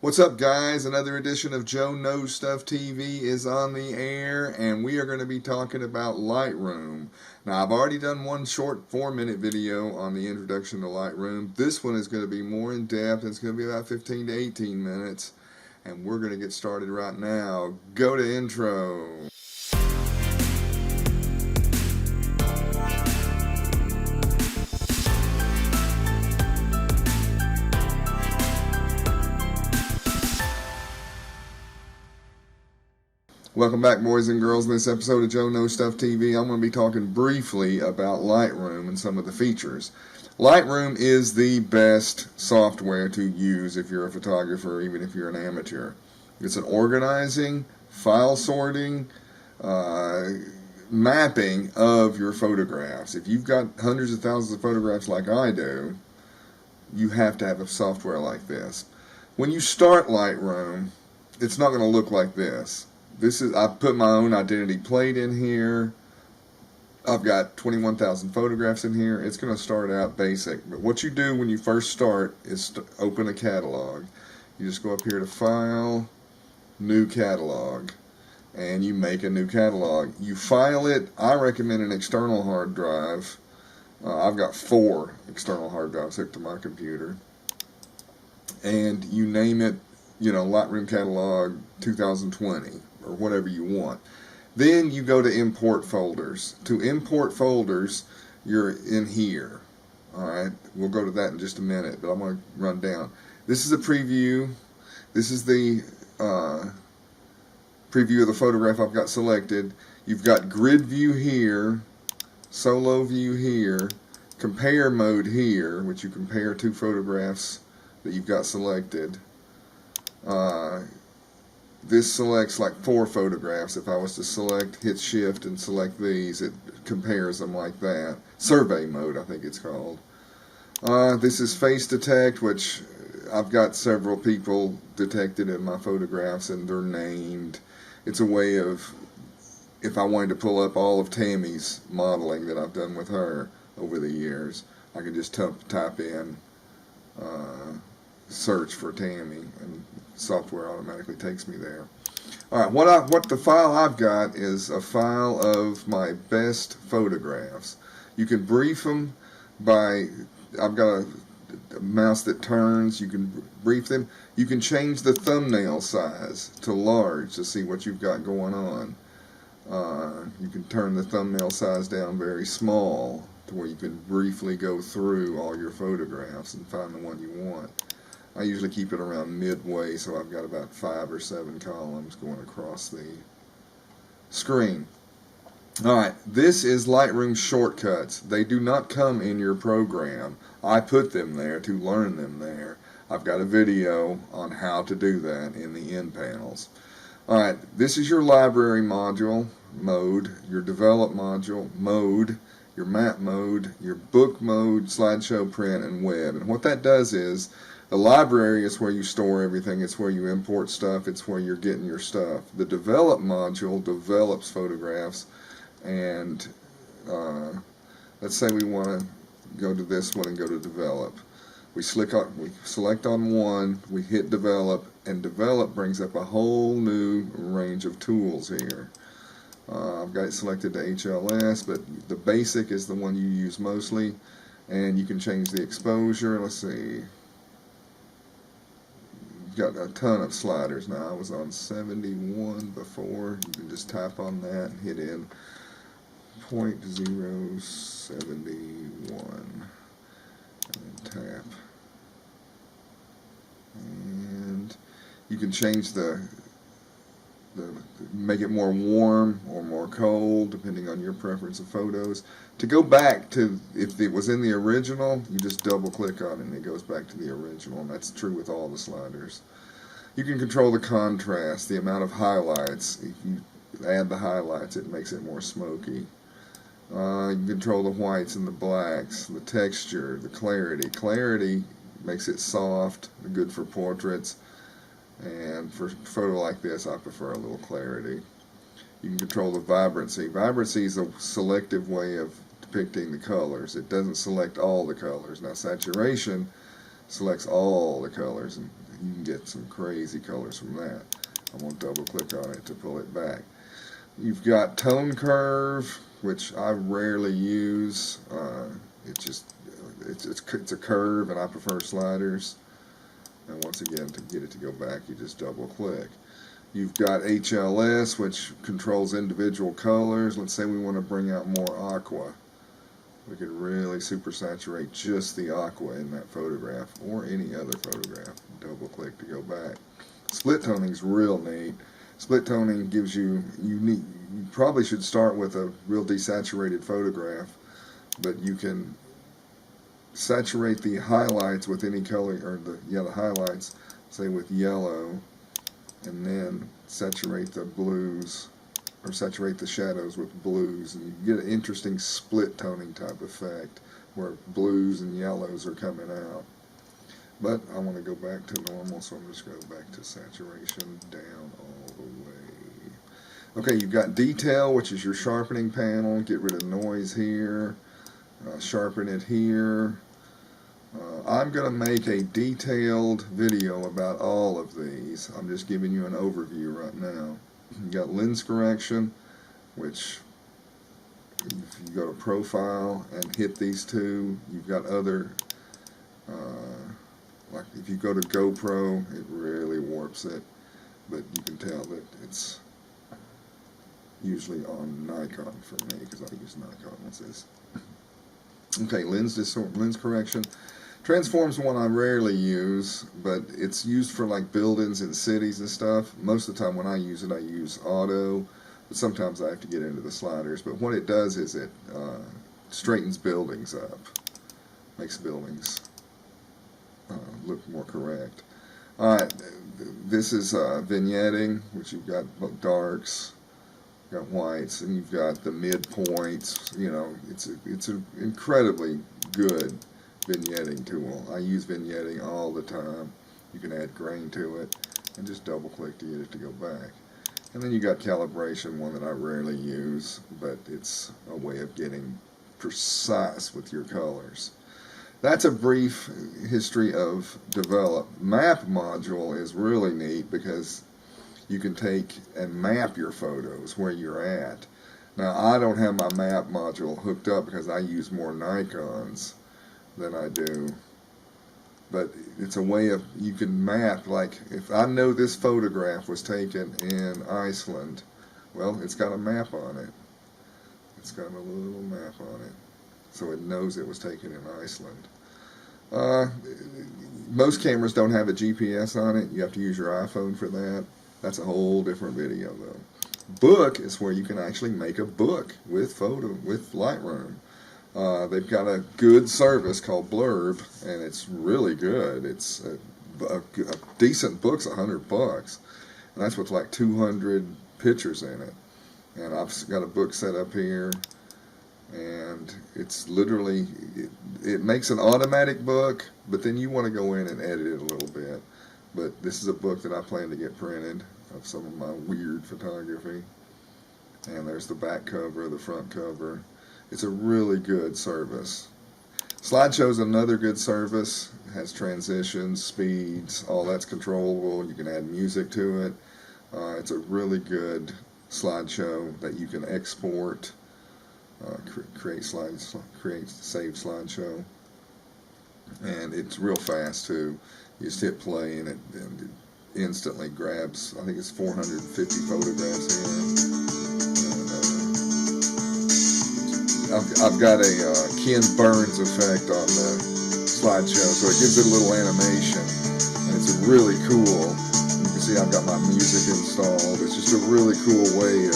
What's up, guys? Another edition of Joe Knows Stuff TV is on the air, and we are going to be talking about Lightroom. Now, I've already done one short 4-minute video on the introduction to Lightroom. This one is going to be more in depth. It's going to be about 15 to 18 minutes, and we're going to get started right now. Go to intro. Welcome back, boys and girls. In this episode of Joe Knows Stuff TV, I'm going to be talking briefly about Lightroom and some of the features. Lightroom is the best software to use if you're a photographer, even if you're an amateur. It's an organizing, file sorting, mapping of your photographs. If you've got hundreds of thousands of photographs like I do, you have to have a software like this. When you start Lightroom, it's not going to look like this. I've put my own identity plate in here. I've got 21,000 photographs in here. It's going to start out basic. But what you do when you first start is to open a catalog. You just go up here to File, New Catalog, and you make a new catalog. You file it. I recommend an external hard drive. I've got 4 external hard drives hooked to my computer. And you name it, Lightroom Catalog 2020. Or whatever you want. Then you go to import folders. To import folders, you're in here. Alright, we'll go to that in just a minute, but I'm going to run down. This is a preview. This is the preview of the photograph I've got selected. You've got grid view here, solo view here, compare mode here, which you compare 2 photographs that you've got selected. This selects like 4 photographs. If I was to hit shift and select these, it compares them like that. Survey mode, I think it's called. This is face detect, which I've got several people detected in my photographs and they're named. It's a way of, if I wanted to pull up all of Tammy's modeling that I've done with her over the years, I could just type in search for Tammy and software automatically takes me there. Alright, what the file I've got is a file of my best photographs. You can brief them by, I've got a mouse that turns, you can brief them. You can change the thumbnail size to large to see what you've got going on. You can turn the thumbnail size down very small to where you can briefly go through all your photographs and find the one you want. I usually keep it around midway, so I've got about 5 or 7 columns going across the screen. Alright, this is Lightroom shortcuts. They do not come in your program. I put them there to learn them there. I've got a video on how to do that in the end panels. Alright, this is your library module, mode, your develop module, mode, your map mode, your book mode, slideshow, print, and web. And what that does is, the library is where you store everything. It's where you import stuff. It's where you're getting your stuff. The develop module develops photographs, and let's say we want to go to this one and go to develop. We select on one, we hit develop, and develop brings up a whole new range of tools here. I've got it selected to HLS, but the basic is the one you use mostly, and you can change the exposure. Let's see. Got a ton of sliders now. I was on 71 before. You can just tap on that and hit in 0.071 and tap. And you can change make it more warm or more cold depending on your preference of photos. To go back to, if it was in the original, you just double click on it and it goes back to the original, and that's true with all the sliders. You can control the contrast, the amount of highlights. If you add the highlights, it makes it more smoky. You can control the whites and the blacks, the texture, the clarity. Clarity makes it soft, good for portraits. And for a photo like this, I prefer a little clarity. You can control the vibrancy. Vibrancy is a selective way of depicting the colors. It doesn't select all the colors. Now, saturation selects all the colors and you can get some crazy colors from that. I'm going to double click on it to pull it back. You've got tone curve, which I rarely use. It's a curve, and I prefer sliders. And once again, to get it to go back, you just double click. You've got HLS, which controls individual colors. Let's say we want to bring out more aqua. We could really super saturate just the aqua in that photograph or any other photograph. Double click to go back. Split toning is real neat. Split toning gives you, you probably should start with a real desaturated photograph, but you can saturate the highlights with any color, or the highlights, say with yellow, and then saturate the blues, or saturate the shadows with blues, and you get an interesting split toning type effect where blues and yellows are coming out. But I want to go back to normal, so I'm just going to go back to saturation down all the way. Okay, you've got detail, which is your sharpening panel. Get rid of noise here. Sharpen it here. I'm going to make a detailed video about all of these. I'm just giving you an overview right now. You've got lens correction, which if you go to profile and hit these two, you've got other, like if you go to GoPro, it really warps it, but you can tell that it's usually on Nikon for me, because I use Nikon with this. Okay, lens correction. Transform's one I rarely use, but it's used for like buildings and cities and stuff. Most of the time when I use it, I use auto, but sometimes I have to get into the sliders. But what it does is it straightens buildings up, makes buildings look more correct. Alright, this is vignetting, which you've got darks, you've got whites, and you've got the midpoints. You know, it's an incredibly good vignetting tool. I use vignetting all the time. You can add grain to it and just double click to get it to go back. And then you got calibration, one that I rarely use, but it's a way of getting precise with your colors. That's a brief history of develop. Map module is really neat because you can take and map your photos where you're at. Now I don't have my map module hooked up because I use more Nikons than I do, but it's a way of, you can map, like if I know this photograph was taken in Iceland, well, it's got a map on it. It's got a little map on it, so it knows it was taken in Iceland. Most cameras don't have a GPS on it. You have to use your iPhone for that. That's a whole different video though. Book is where you can actually make a book with Lightroom. They've got a good service called Blurb, and it's really good. It's a decent book's $100, and that's with like 200 pictures in it. And I've got a book set up here, and it's literally, it makes an automatic book, but then you want to go in and edit it a little bit. But this is a book that I plan to get printed of some of my weird photography. And there's the back cover, the front cover. It's a really good service. Slideshow is another good service. It has transitions, speeds, all that's controllable. You can add music to it. It's a really good slideshow that you can export, create save slideshow, and it's real fast too. You just hit play and it instantly grabs, I think it's 450 photographs here. I've got a Ken Burns effect on the slideshow, so it gives it a little animation, and it's really cool. You can see I've got my music installed. It's just a really cool way of...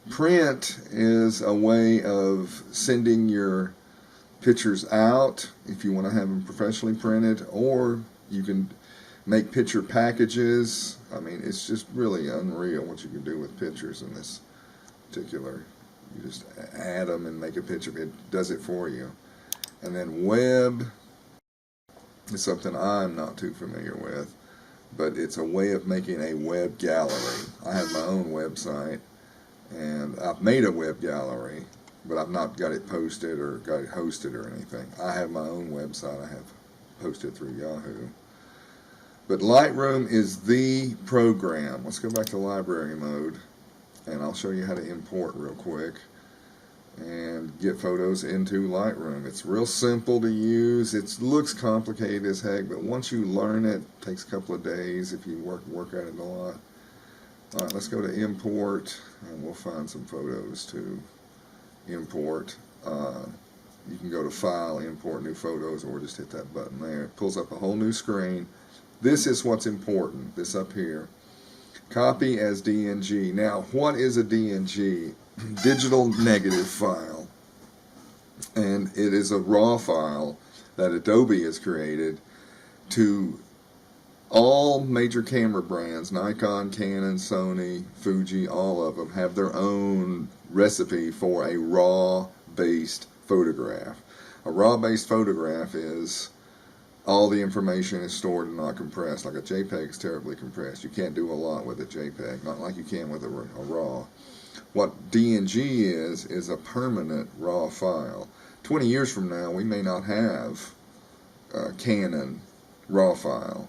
Print is a way of sending your pictures out if you want to have them professionally printed, or you can make picture packages. I mean, it's just really unreal what you can do with pictures in this particular. You just add them and make a picture. It does it for you. And then web is something I'm not too familiar with, but it's a way of making a web gallery. I have my own website, and I've made a web gallery, but I've not got it posted or got it hosted or anything. I have my own website I have posted through Yahoo. But Lightroom is the program. Let's go back to library mode, and I'll show you how to import real quick and get photos into Lightroom. It's real simple to use. It looks complicated as heck, but once you learn it, it takes a couple of days if you work at it a lot. All right, let's go to import, and we'll find some photos to import. You can go to File, Import New Photos, or just hit that button there. It pulls up a whole new screen. This is what's important, this up here. Copy as DNG. Now, what is a DNG? Digital negative file. And it is a raw file that Adobe has created to all major camera brands, Nikon, Canon, Sony, Fuji, all of them have their own recipe for a raw-based photograph. A raw-based photograph is all the information is stored and not compressed. Like a JPEG is terribly compressed. You can't do a lot with a JPEG, not like you can with a RAW. What DNG is a permanent RAW file. 20 years from now, we may not have a Canon RAW file.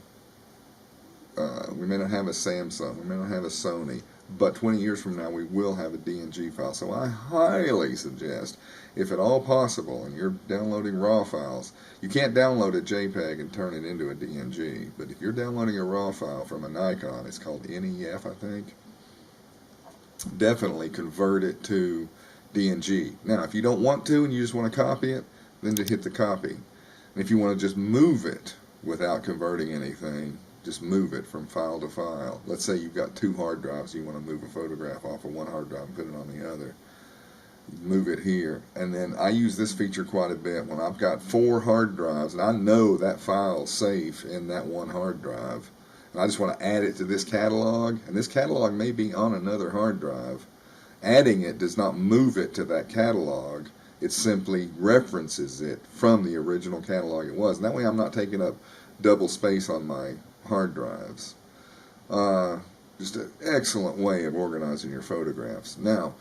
We may not have a Samsung. We may not have a Sony. But 20 years from now, we will have a DNG file. So I highly suggest, if at all possible, and you're downloading RAW files, you can't download a JPEG and turn it into a DNG. But if you're downloading a RAW file from a Nikon, it's called NEF, I think, definitely convert it to DNG. Now, if you don't want to and you just want to copy it, then to hit the copy. And if you want to just move it without converting anything, just move it from file to file. Let's say you've got 2 hard drives, you want to move a photograph off of one hard drive and put it on the other. Move it here. And then I use this feature quite a bit when I've got 4 hard drives and I know that file's safe in that one hard drive. And I just want to add it to this catalog, and this catalog may be on another hard drive. Adding it does not move it to that catalog. It simply references it from the original catalog it was. And that way I'm not taking up double space on my hard drives. Just an excellent way of organizing your photographs. Now,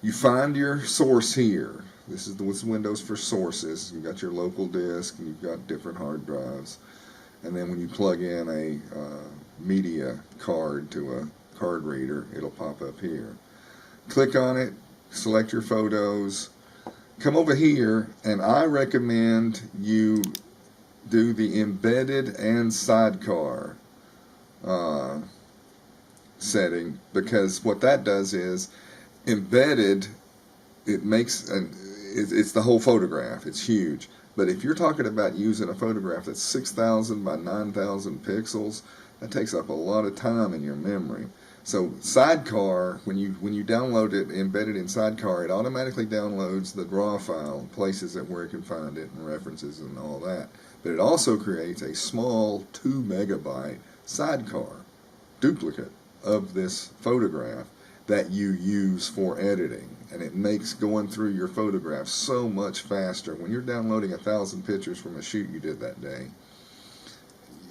you find your source here. This is Windows for sources. You've got your local disk, and you've got different hard drives. And then when you plug in a media card to a card reader, it'll pop up here. Click on it, select your photos, come over here, and I recommend you do the embedded and sidecar setting, because what that does is embedded, it makes it's the whole photograph. It's huge. But if you're talking about using a photograph that's 6,000 by 9,000 pixels, that takes up a lot of time in your memory. So Sidecar, when you download it embedded in Sidecar, it automatically downloads the RAW file, places it where it can find it, and references and all that. But it also creates a small 2 megabyte Sidecar duplicate of this photograph that you use for editing. And it makes going through your photographs so much faster. When you're downloading 1,000 pictures from a shoot you did that day,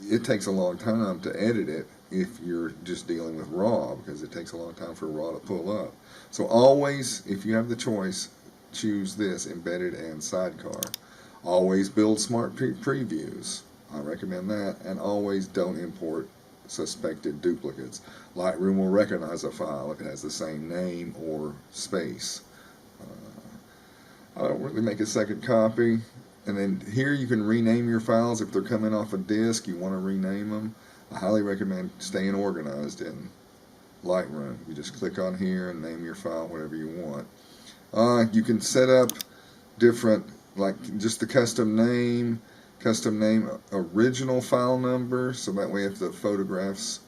it takes a long time to edit it if you're just dealing with RAW, because it takes a long time for RAW to pull up. So always, if you have the choice, choose this, embedded and sidecar. Always build smart previews. I recommend that. And always don't import suspected duplicates. Lightroom will recognize a file if it has the same name or space. I don't really make a second copy. And then here you can rename your files if they're coming off a disk. You want to rename them. I highly recommend staying organized in Lightroom. You just click on here and name your file whatever you want. You can set up different, like just the custom name original file number, so that way if the photograph's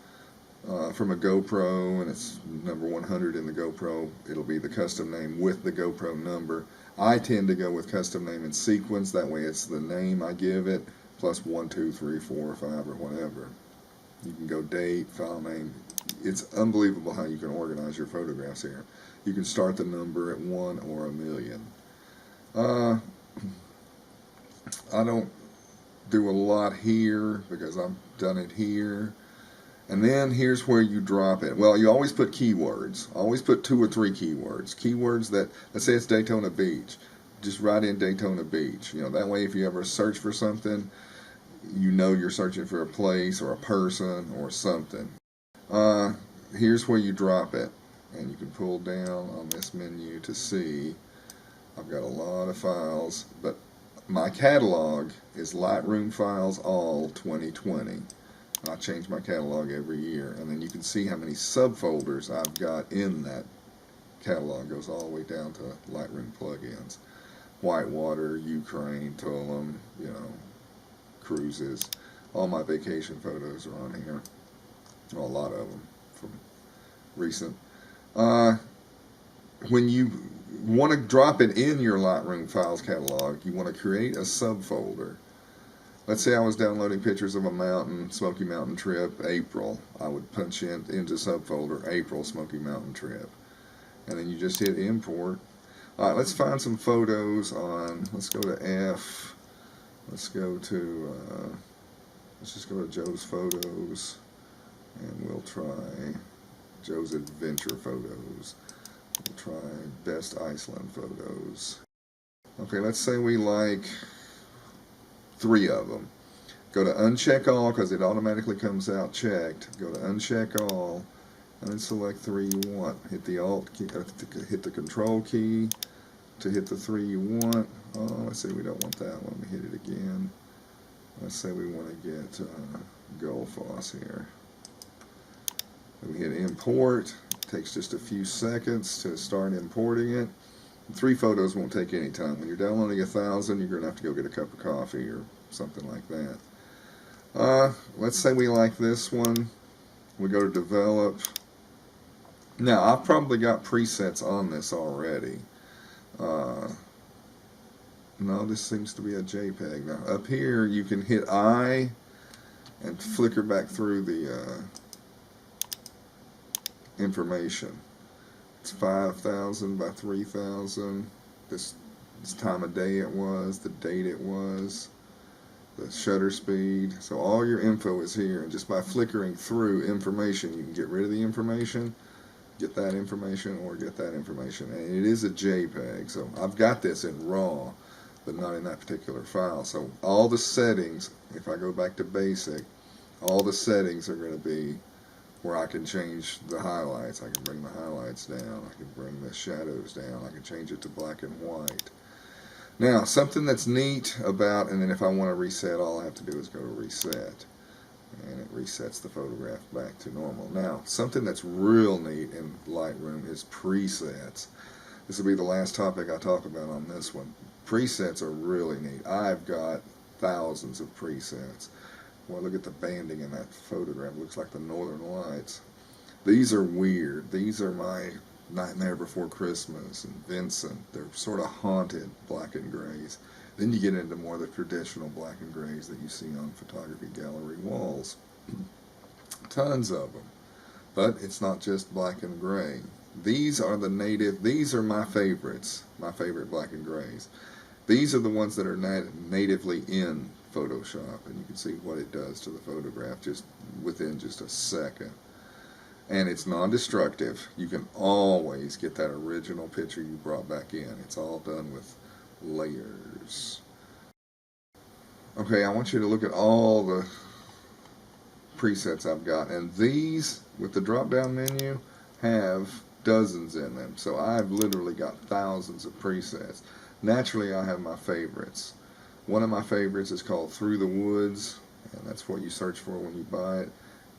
from a GoPro and it's number 100 in the GoPro, it'll be the custom name with the GoPro number. I tend to go with custom name in sequence, that way it's the name I give it plus 1, 2, 3, 4, 5 or whatever. You can go date, file name. It's unbelievable how you can organize your photographs here. You can start the number at 1 or 1,000,000. I don't do a lot here because I've done it here. And then here's where you drop it. Well, you always put keywords. Always put 2 or 3 keywords. Keywords that, let's say it's Daytona Beach. Just write in Daytona Beach. You know, that way if you ever search for something, you know you're searching for a place or a person or something. Here's where you drop it, and you can pull down on this menu to see. I've got a lot of files, but my catalog is Lightroom Files All 2020. I change my catalog every year, and then you can see how many subfolders I've got in that catalog. It goes all the way down to Lightroom plugins. Whitewater, Ukraine, Tulum, cruises. All my vacation photos are on here. Well, a lot of them from recent. When you want to drop it in your Lightroom Files catalog, you want to create a subfolder. Let's say I was downloading pictures of a mountain, Smoky Mountain trip, April. I would punch into subfolder April Smoky Mountain trip. And then you just hit import. Alright, let's find some photos on, let's go to F. Let's go to, let's just go to Joe's Photos. And we'll try Joe's Adventure Photos. We'll try Best Iceland Photos. Okay, let's say we like 3 of them. Go to uncheck all because it automatically comes out checked. Go to uncheck all and then select 3 you want. Hit the alt key, hit the control key to hit the 3 you want. Oh, let's say we don't want that one. We hit it again. Let's say we want to get Gullfoss here. We hit import. It takes just a few seconds to start importing it. 3 photos won't take any time. When you're downloading 1,000, you're going to have to go get a cup of coffee or something like that. Let's say we like this one. We go to develop. Now, I've probably got presets on this already. No, this seems to be a JPEG. Now, up here, you can hit I and flicker back through the information. It's 5,000 by 3,000. This time of day it was, the date it was, the shutter speed. So all your info is here, and just by flickering through information, you can get rid of the information, get that information, or get that information. And it is a JPEG, so I've got this in RAW, but not in that particular file. So all the settings, if I go back to basic, all the settings are going to be where I can change the highlights. I can bring the highlights down. I can bring the shadows down. I can change it to black and white. Now, something that's neat about, and then if I want to reset, all I have to do is go to reset. And it resets the photograph back to normal. Now, something that's real neat in Lightroom is presets. This will be the last topic I talk about on this one. Presets are really neat. I've got thousands of presets. Well, look at the banding in that photograph. It looks like the Northern Lights. These are weird. These are my Nightmare Before Christmas and Vincent. They're sort of haunted black and grays. Then you get into more of the traditional black and grays that you see on photography gallery walls. Tons of them. But it's not just black and gray. These are the native, these are my favorites, my favorite black and grays. These are the ones that are natively in Photoshop, and you can see what it does to the photograph just within just a second. And it's non-destructive. You can always get that original picture you brought back in. It's all done with layers. Okay, I want you to look at all the presets I've got, and these with the drop down menu have dozens in them. So I've literally got thousands of presets. Naturally, I have my favorites. One of my favorites is called Through the Woods, and that's what you search for when you buy it.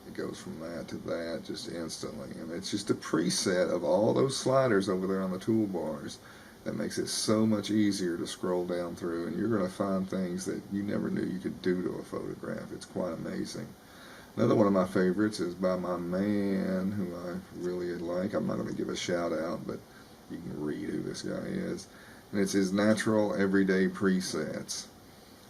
It goes from that to that just instantly, and it's just a preset of all those sliders over there on the toolbars that makes it so much easier to scroll down through, and you're going to find things that you never knew you could do to a photograph. It's quite amazing. Another one of my favorites is by my man who I really like. I'm not going to give a shout out, but you can read who this guy is. And it's his Natural Everyday Presets.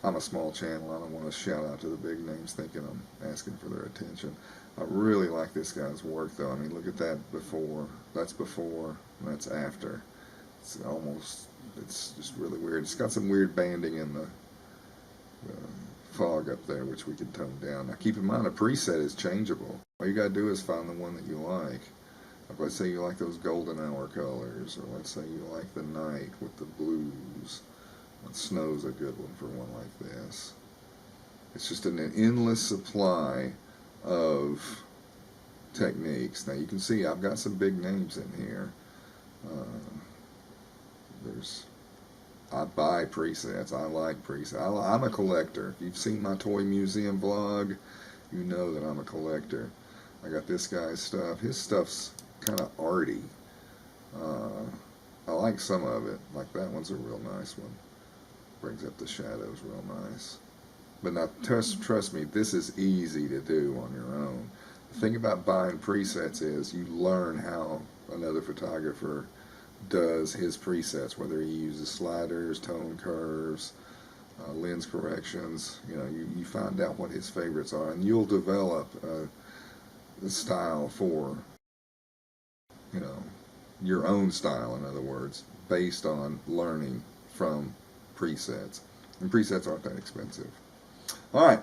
I'm a small channel. I don't want to shout out to the big names thinking I'm asking for their attention. I really like this guy's work, though. I mean, look at that before. That's before, and that's after. It's just really weird. It's got some weird banding in the fog up there, which we can tone down. Now, keep in mind, a preset is changeable. All you got to do is find the one that you like. Like, let's say you like those golden hour colors, or let's say you like the night with the blues. Snow's a good one for one like this. It's just an endless supply of techniques. Now you can see I've got some big names in here. I buy presets. I like presets. I'm a collector. If you've seen my toy museum vlog, you know that I'm a collector. I got this guy's stuff. His stuff's kind of arty. I like some of it. Like that one's a real nice one. Brings up the shadows real nice. But now, trust me, this is easy to do on your own. The thing about buying presets is you learn how another photographer does his presets, whether he uses sliders, tone curves, lens corrections. You know, you find out what his favorites are, and you'll develop the style for, you know, your own style, in other words, based on learning from presets. And presets aren't that expensive. All right,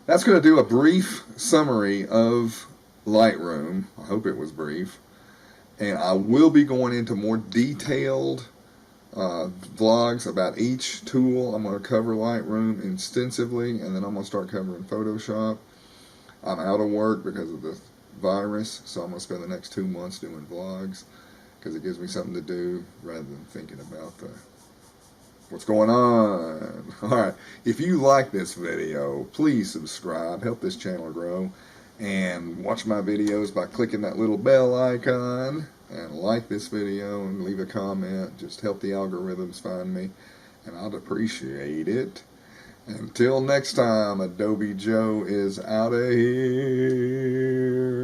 that's going to do a brief summary of Lightroom. I hope it was brief. And I will be going into more detailed vlogs about each tool. I'm going to cover Lightroom extensively, and then I'm going to start covering Photoshop. I'm out of work because of the virus, so I'm going to spend the next 2 months doing vlogs because it gives me something to do rather than thinking about what's going on. Alright, if you like this video, please subscribe, help this channel grow, and watch my videos by clicking that little bell icon, and like this video and leave a comment. Just help the algorithms find me, and I'd appreciate it. Until next time, Adobe Joe is out of here.